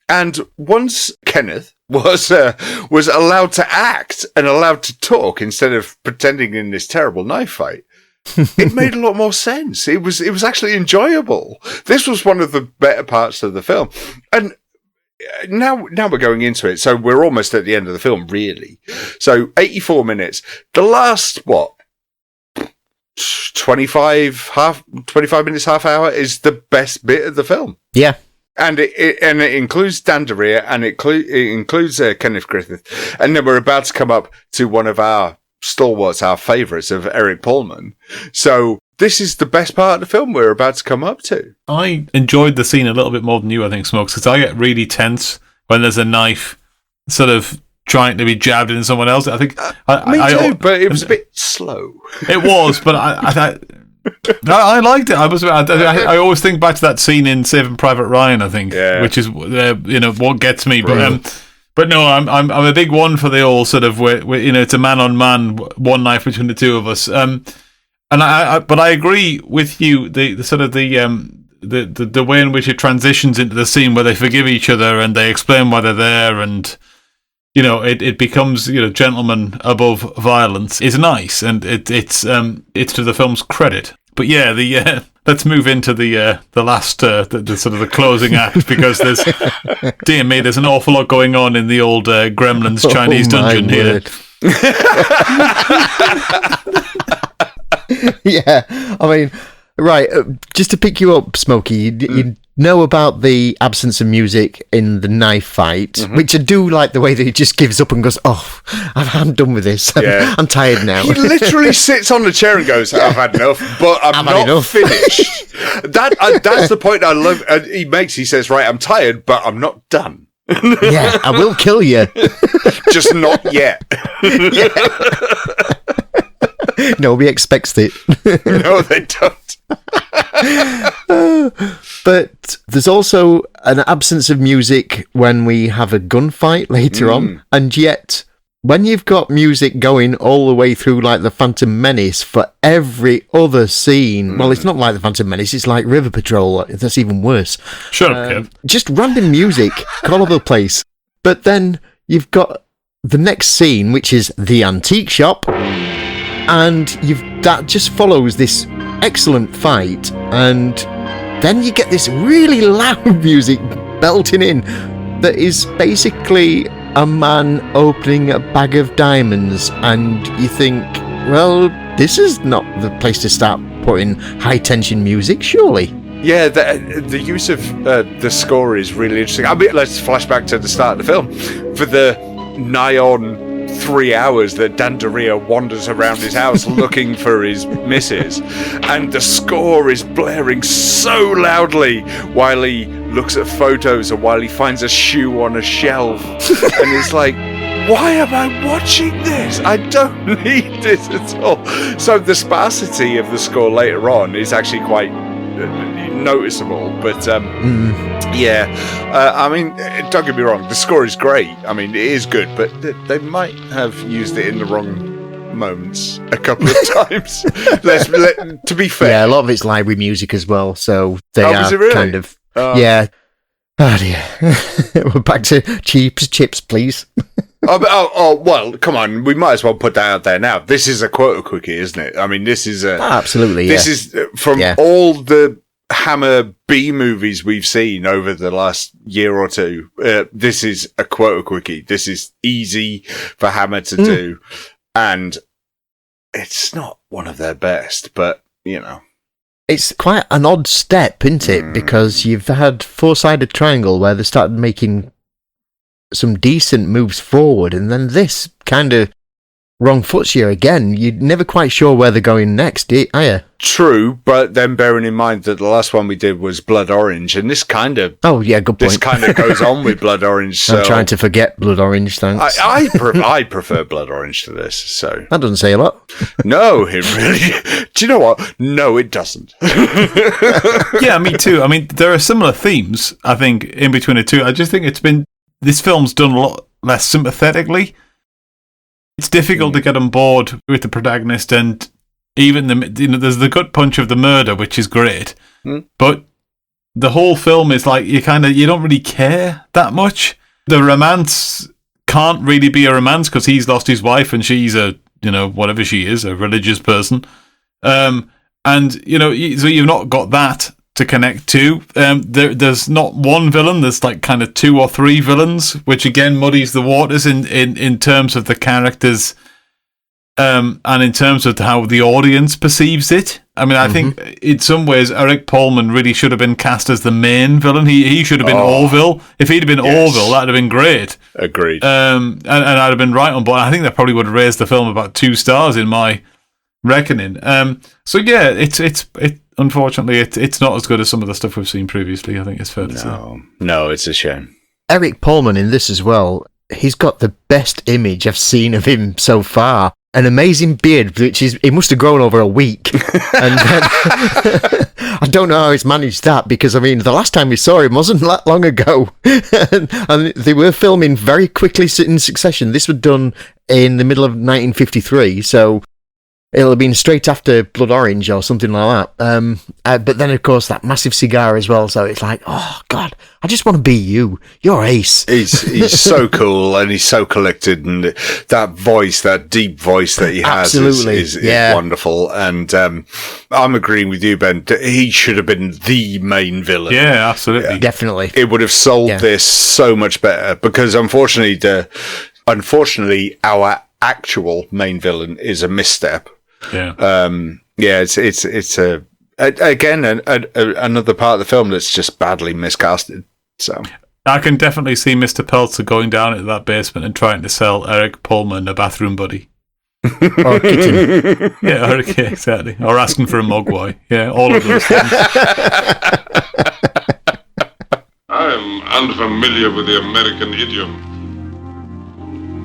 And once Kenneth was allowed to act and allowed to talk instead of pretending in this terrible knife fight, it made a lot more sense. It was actually enjoyable. This was one of the better parts of the film. And now we're going into it. So we're almost at the end of the film, really. So 84 minutes. The last, 25 minutes, half hour is the best bit of the film. Yeah. And it includes Dan Duryea, and it includes Kenneth Griffith. And then we're about to come up to one of our stalwarts, our favourites of Eric Pullman. So this is the best part of the film we're about to come up to. I enjoyed the scene a little bit more than you, I think, Smokes, because I get really tense when there's a knife sort of trying to be jabbed in someone else. I think me too, but it was a bit slow. It was, but I liked it. I always think back to that scene in Saving Private Ryan, I think, which is what gets me. But no, I'm a big one for the old sort of where it's a man on man, one knife between the two of us. But I agree with you. The sort of the the way in which it transitions into the scene where they forgive each other and they explain why they're there, and it becomes gentlemen above violence is nice, and it's to the film's credit. But yeah, let's move into the last the sort of the closing act, because there's dear me, there's an awful lot going on in the old Gremlins Chinese dungeon here. Yeah, I mean, right, just to pick you up, Smokey, you know about the absence of music in the knife fight, which I do like the way that he just gives up and goes, "Oh, I'm done with this. I'm tired now." He literally sits on the chair and goes, "I've had enough, but I'm not finished." That's the point I love. He makes. He says, "Right, I'm tired, but I'm not done." Yeah, I will kill you. Just not yet. Nobody expects it. No, they don't. But there's also an absence of music when we have a gunfight later on, and yet when you've got music going all the way through, like the Phantom Menace, for every other scene, well, it's not like the Phantom Menace, it's like River Patrol. That's even worse. Shut up, Kev. Just random music all over the place. But then you've got the next scene, which is the antique shop, and that just follows this excellent fight, and then you get this really loud music belting in that is basically a man opening a bag of diamonds, and you think, well, this is not the place to start putting high tension music, surely. Yeah, the use of the score is really interesting. I mean, let's flash back to the start of the film. For the nigh on 3 hours that Dan Duryea wanders around his house looking for his missus, and the score is blaring so loudly while he looks at photos or while he finds a shoe on a shelf, and it's like, why am I watching this? I don't need this at all. So the sparsity of the score later on is actually quite noticeable, but yeah, I mean, don't get me wrong, the score is great. I mean, it is good, but they might have used it in the wrong moments a couple of times. To be fair, yeah, a lot of it's library music as well, so they are really? kind of yeah. Oh dear, we're back to chips, please. Well, come on, we might as well put that out there now. This is a quota quickie, isn't it? I mean, this is absolutely. This is from all the Hammer B movies we've seen over the last year or two. This is a quota quickie. This is easy for Hammer to do, and it's not one of their best, but it's quite an odd step, isn't it? Because you've had Four-Sided Triangle where they started making some decent moves forward, and then this kind of wrong foots you again. You're never quite sure where they're going next, are you? True, but then bearing in mind that the last one we did was Blood Orange, and this kind of... Oh, yeah, good point. This kind of goes on with Blood Orange, so... I'm trying to forget Blood Orange, thanks. I prefer Blood Orange to this, so... That doesn't say a lot. No, it really... Do you know what? No, it doesn't. Yeah, me too. I mean, there are similar themes, I think, in between the two. I just think this film's done a lot less sympathetically. It's difficult to get on board with the protagonist, and even there's the gut punch of the murder, which is great, but the whole film is like you don't really care that much. The romance can't really be a romance because he's lost his wife and she's a whatever she is, a religious person, and so you've not got that to connect to. There's not one villain, there's like kind of 2 or 3 villains, which again muddies the waters in terms of the characters, and in terms of how the audience perceives it. I mean, I think in some ways Eric Pullman really should have been cast as the main villain. He should have been Orville. If he'd have been Orville, that'd have been great. Agreed. And I'd have been right on board. I think that probably would have raised the film about 2 stars in my reckoning. So yeah, it's unfortunately, it's not as good as some of the stuff we've seen previously, I think it's fair to say. No, it's a shame. Eric Pullman in this as well, he's got the best image I've seen of him so far. An amazing beard, which it must have grown over a week. And then, I don't know how he's managed that, because, I mean, the last time we saw him wasn't that long ago. and they were filming very quickly in succession. This was done in the middle of 1953, so... It'll have been straight after Blood Orange or something like that. But then, of course, that massive cigar as well. So it's like, oh, God, I just want to be you. You're Ace. He's so cool and he's so collected. And that voice, that deep voice that he has is wonderful. And I'm agreeing with you, Ben. He should have been the main villain. Yeah, absolutely. Yeah. Definitely. It would have sold this so much better because unfortunately, our actual main villain is a misstep. Yeah. It's another part of the film that's just badly miscasted. So I can definitely see Mr. Peltzer going down into that basement and trying to sell Eric Pullman a bathroom buddy. Or a kitten. Yeah, exactly. Or asking for a mogwai. Yeah, all of those things. I'm unfamiliar with the American idiom.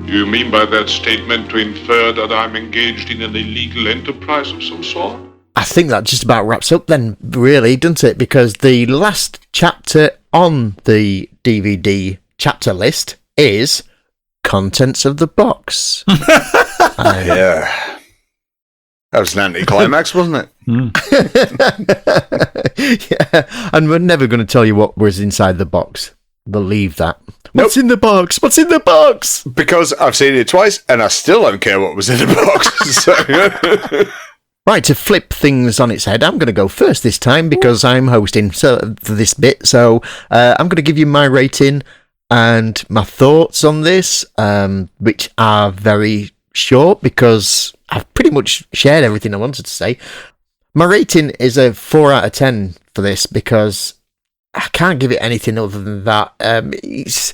Do you mean by that statement to infer that I'm engaged in an illegal enterprise of some sort? I think that just about wraps up then, really, doesn't it? Because the last chapter on the DVD chapter list is Contents of the Box. Yeah. That was an anticlimax, wasn't it? Yeah, and we're never going to tell you what was inside the box. Believe that. What's in the box? What's in the box? Because I've seen it twice and I still don't care what was in the box. Right, to flip things on its head, I'm going to go first this time because I'm hosting for this bit. So I'm going to give you my rating and my thoughts on this, which are very short because I've pretty much shared everything I wanted to say. My rating is a 4 out of 10 for this because I can't give it anything other than that. It's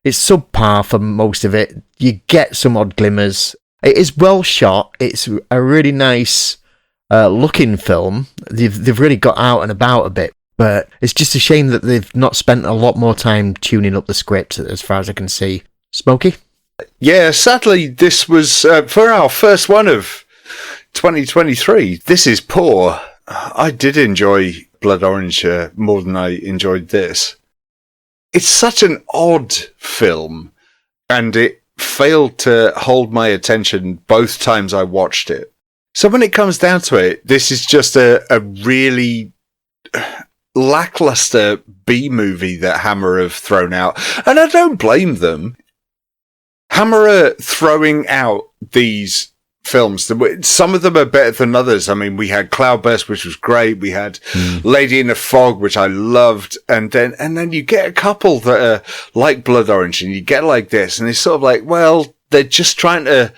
subpar for most of it. You get some odd glimmers. It is well shot. It's a really nice looking film. They've really got out and about a bit, but it's just a shame that they've not spent a lot more time tuning up the script, as far as I can see. Smokey? Yeah, sadly, this was for our first one of 2023. This is poor. I did enjoy Blood Orange more than I enjoyed this. It's such an odd film, and it failed to hold my attention both times I watched it. So when it comes down to it, this is just a really lackluster B-movie that Hammer have thrown out. And I don't blame them. Hammer are throwing out these films. Some of them are better than others. I mean, we had Cloudburst, which was great. We had Lady in the Fog, which I loved. And then you get a couple that are like Blood Orange and you get like this. And it's sort of like, well, they're just trying to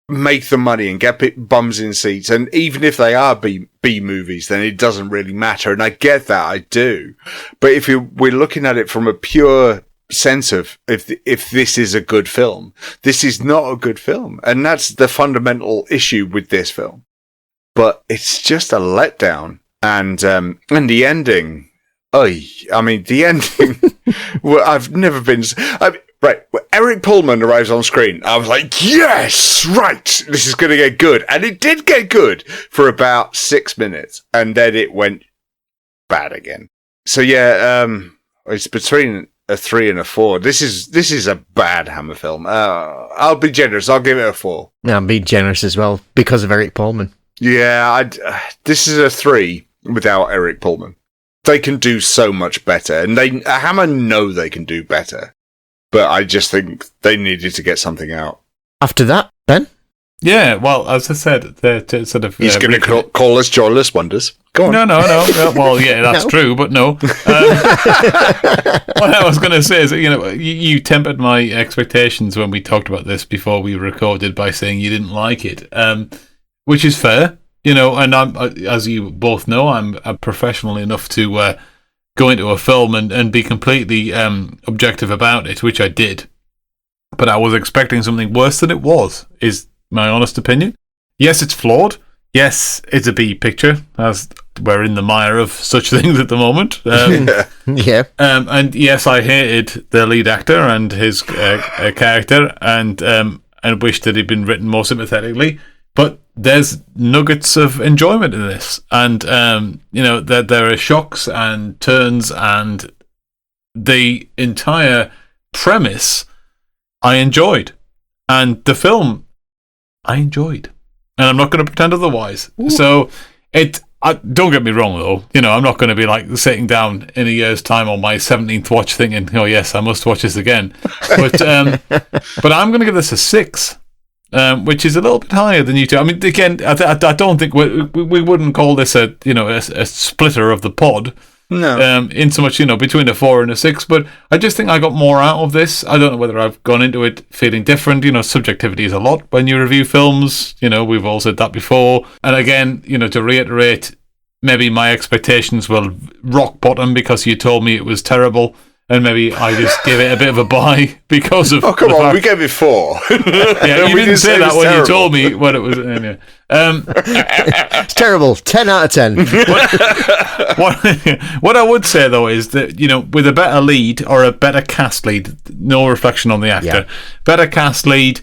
make the money and get bums in seats. And even if they are B movies, then it doesn't really matter. And I get that. I do. But if we're looking at it from a pure sense of if this is a good film, this is not a good film, and that's the fundamental issue with this film. But it's just a letdown, and the ending. I mean, the ending. Well, I've never been. Right, when Eric Pullman arrives on screen, I was like, yes, right, this is going to get good, and it did get good for about 6 minutes, and then it went bad again. So yeah, it's between a 3 and a 4. This is a bad Hammer film. I'll be generous. I'll give it a 4. Yeah, I'm being generous as well because of Eric Pullman. Yeah, this is a 3 without Eric Pullman. They can do so much better, and Hammer know they can do better. But I just think they needed to get something out. After that, Ben? Yeah, well, as I said, they're sort of... He's going to call us Joyless Wonders. Go on. No. Well, yeah, that's true, but no. What I was going to say is, you tempered my expectations when we talked about this before we recorded by saying you didn't like it, which is fair, and I'm, as you both know, I'm professional enough to go into a film and be completely objective about it, which I did. But I was expecting something worse than it was, is my honest opinion. Yes, it's flawed. Yes, it's a B picture, as we're in the mire of such things at the moment. Yeah. And yes, I hated the lead actor and his character, and wished that he'd been written more sympathetically. But there's nuggets of enjoyment in this, and there are shocks and turns, and the entire premise I enjoyed, and the film I enjoyed. and I'm not going to pretend otherwise. Ooh. So don't get me wrong, though. I'm not going to be like sitting down in a year's time on my 17th watch thinking, oh yes, I must watch this again. But I'm going to give this a 6. Which is a little bit higher than you two. I mean, again, I don't think we wouldn't call this a splitter of the pod. No. In so much, between a 4 and a 6, but I just think I got more out of this. I don't know whether I've gone into it feeling different. Subjectivity is a lot when you review films. We've all said that before. And again, to reiterate, maybe my expectations will rock bottom because you told me it was terrible. And maybe I just give it a bit of a buy because of... Oh, come on, we gave it 4. Yeah, you didn't say that when terrible. You told me what it was. Anyway. It's terrible. 10 out of 10. What I would say, though, is that, with a better lead or a better cast lead, no reflection on the actor, better cast lead,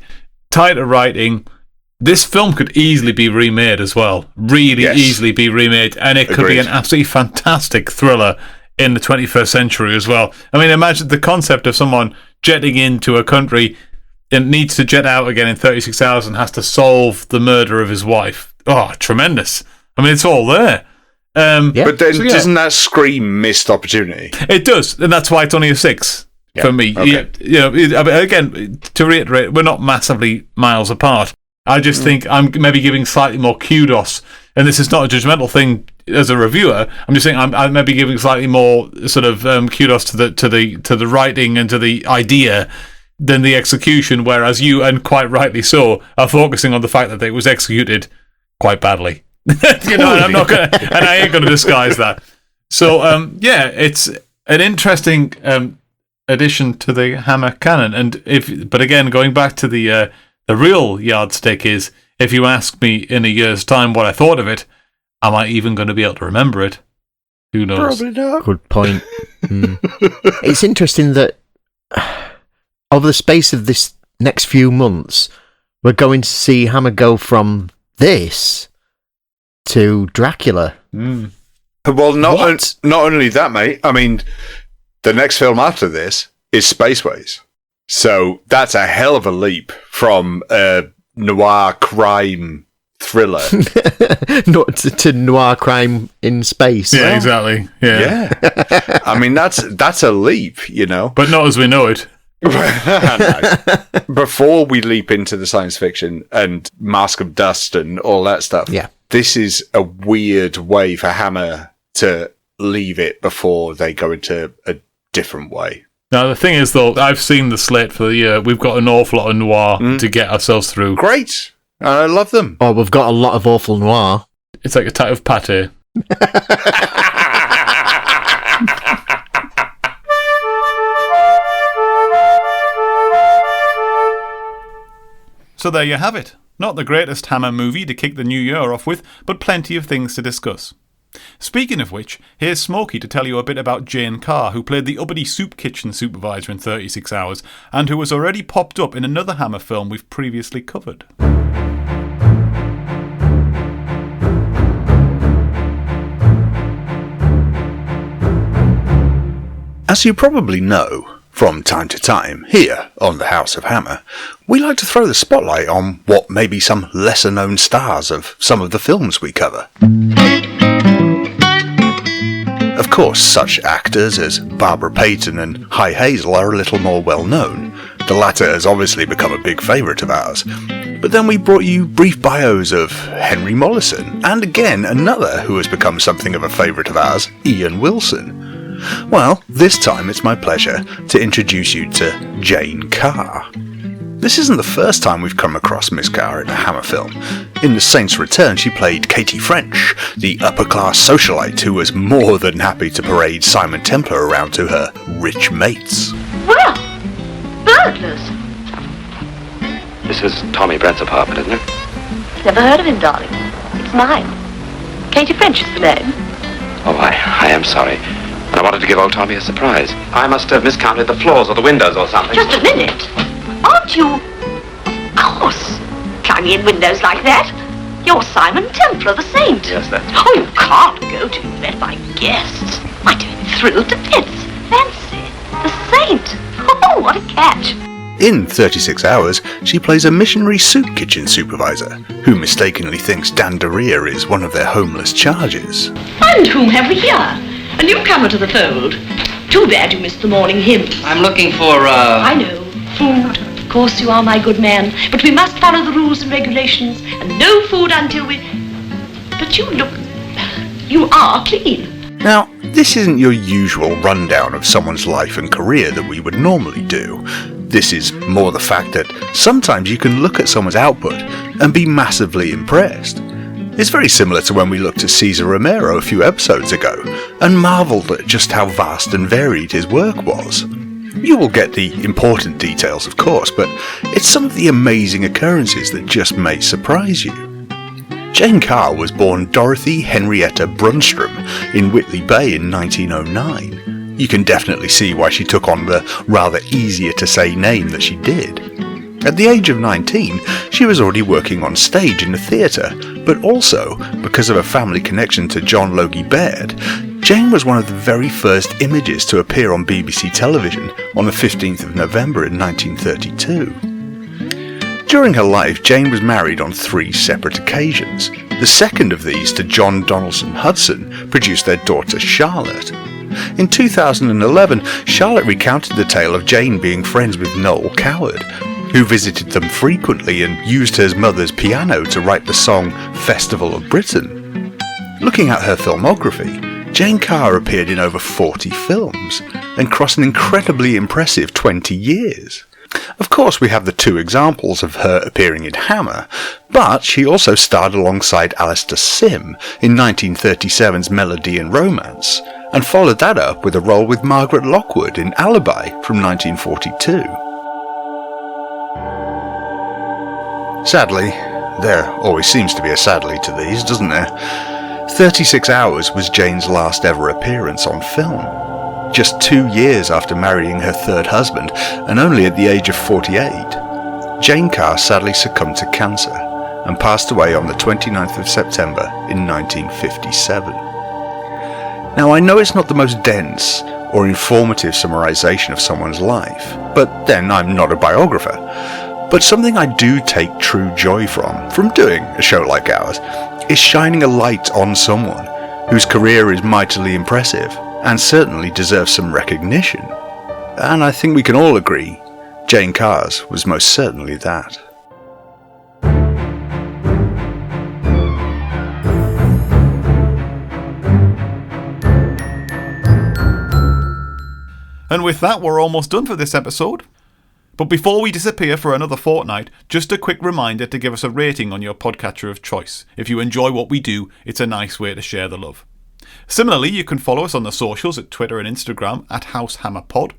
tighter writing, this film could easily be remade as well. Really easily be remade. And it could be an absolutely fantastic thriller in the 21st century as well. I mean, imagine the concept of someone jetting into a country and needs to jet out again in 36 hours and has to solve the murder of his wife. Oh, tremendous. I mean, it's all there. But then doesn't that scream missed opportunity? It does, and that's why it's only a 6 for me. Okay. Again, to reiterate, we're not massively miles apart. I just think I'm maybe giving slightly more kudos, and this is not a judgmental thing as a reviewer. I'm just saying I'm maybe giving slightly more sort of kudos to the writing and to the idea than the execution. Whereas you, and quite rightly so, are focusing on the fact that it was executed quite badly. And I'm not gonna, and I ain't going to disguise that. So it's an interesting addition to the Hammer canon. But again, going back to the real yardstick is, if you ask me in a year's time what I thought of it, am I even going to be able to remember it? Who knows? Probably not. Good point. It's interesting that over the space of this next few months, we're going to see Hammer go from this to Dracula. Well, not only that, mate. I mean, the next film after this is Spaceways. So that's a hell of a leap from a noir crime thriller not to noir crime in space. Yeah, exactly. Yeah. I mean, that's a leap, but not as we know it. Before we leap into the science fiction and Mask of Dust and all that stuff, this is a weird way for Hammer to leave it before they go into a different way. Now, the thing is, though, I've seen the slate for the year. We've got an awful lot of noir to get ourselves through. Great. I love them. Oh, we've got a lot of awful noir. It's like a type of pate. So there you have it. Not the greatest Hammer movie to kick the new year off with, but plenty of things to discuss. Speaking of which, here's Smokey to tell you a bit about Jane Carr, who played the uppity soup kitchen supervisor in 36 Hours, and who has already popped up in another Hammer film we've previously covered. As you probably know, from time to time, here on the House of Hammer, we like to throw the spotlight on what may be some lesser-known stars of some of the films we cover. Of course, such actors as Barbara Payton and Hy Hazel are a little more well-known. The latter has obviously become a big favourite of ours. But then we brought you brief bios of Henry Mollison, and again another who has become something of a favourite of ours, Ian Wilson. Well, this time it's my pleasure to introduce you to Jane Carr. This isn't the first time we've come across Miss Carr in a Hammer film. In The Saint's Return, she played Katie French, the upper-class socialite who was more than happy to parade Simon Templar around to her rich mates. Well, burglars. This is Tommy Brett's apartment, isn't it? Never heard of him, darling. It's mine. Katie French is the name. Oh, I am sorry. And I wanted to give old Tommy a surprise. I must have miscounted the floors or the windows or something. Just a minute. Aren't you? Of course. Climbing in windows like that. You're Simon Templar, the saint. Yes, that's... Oh, you can't go to let my guests. I'd be thrilled to bits. Fancy. The saint. Oh, what a catch. In 36 Hours, she plays a missionary soup kitchen supervisor who mistakenly thinks Dan Duryea is one of their homeless charges. And whom have we here? A newcomer to the fold. Too bad you missed the morning hymns. I'm looking for, I know. Food. Of course you are, my good man. But we must follow the rules and regulations. And no food until we... But you look... You are clean. Now, this isn't your usual rundown of someone's life and career that we would normally do. This is more the fact that sometimes you can look at someone's output and be massively impressed. It's very similar to when we looked at Cesar Romero a few episodes ago and marvelled at just how vast and varied his work was. You will get the important details, of course, but it's some of the amazing occurrences that just may surprise you. Jane Carr was born Dorothy Henrietta Brunstrom in Whitley Bay in 1909. You can definitely see why she took on the rather easier to say name that she did. At the age of 19, she was already working on stage in the theatre, but also, because of a family connection to John Logie Baird, Jane was one of the very first images to appear on BBC television on the 15th of November in 1932. During her life, Jane was married on 3 separate occasions. The second of these, to John Donaldson Hudson, produced their daughter Charlotte. In 2011, Charlotte recounted the tale of Jane being friends with Noel Coward, who visited them frequently and used her mother's piano to write the song Festival of Britain. Looking at her filmography, Jane Carr appeared in over 40 films and crossed an incredibly impressive 20 years. Of course, we have the 2 examples of her appearing in Hammer, but she also starred alongside Alistair Sim in 1937's Melody and Romance, and followed that up with a role with Margaret Lockwood in Alibi from 1942. Sadly, there always seems to be a sadly to these, doesn't there? 36 Hours was Jane's last ever appearance on film. Just 2 years after marrying her 3rd husband, and only at the age of 48, Jane Carr sadly succumbed to cancer and passed away on the 29th of September in 1957. Now, I know it's not the most dense or informative summarization of someone's life, but then I'm not a biographer. But something I do take true joy from doing a show like ours, is shining a light on someone whose career is mightily impressive and certainly deserves some recognition. And I think we can all agree, Jane Carr's was most certainly that. And with that, we're almost done for this episode. But before we disappear for another fortnight, just a quick reminder to give us a rating on your podcatcher of choice. If you enjoy what we do, it's a nice way to share the love. Similarly, you can follow us on the socials at Twitter and Instagram at HouseHammerPod.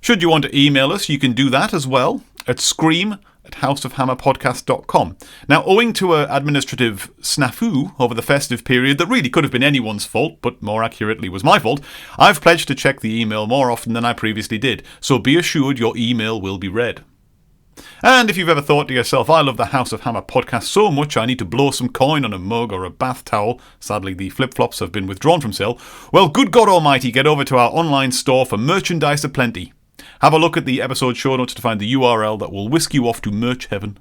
Should you want to email us, you can do that as well at scream@houseofhammerpodcast.com. Now, owing to an administrative snafu over the festive period that really could have been anyone's fault, but more accurately was my fault, I've pledged to check the email more often than I previously did, so be assured your email will be read. And if you've ever thought to yourself, I love the House of Hammer podcast so much I need to blow some coin on a mug or a bath towel, sadly the flip-flops have been withdrawn from sale, well, good God Almighty, get over to our online store for merchandise aplenty. Have a look at the episode show notes to find the URL that will whisk you off to merch heaven.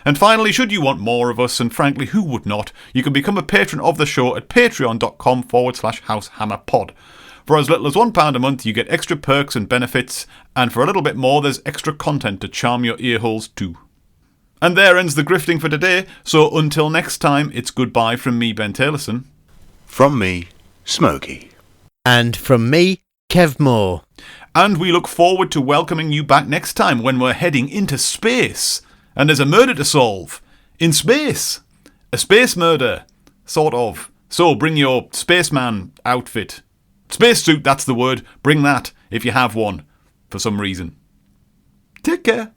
And finally, should you want more of us, and frankly, who would not, you can become a patron of the show at patreon.com/househammerpod. For as little as £1 a month, you get extra perks and benefits, and for a little bit more, there's extra content to charm your earholes too. And there ends the grifting for today, so until next time, it's goodbye from me, Ben Taylorson. From me, Smokey. And from me, Kev Moore. And we look forward to welcoming you back next time when we're heading into space. And there's a murder to solve. In space. A space murder. Sort of. So bring your spaceman outfit. Spacesuit, that's the word. Bring that, if you have one, for some reason. Take care.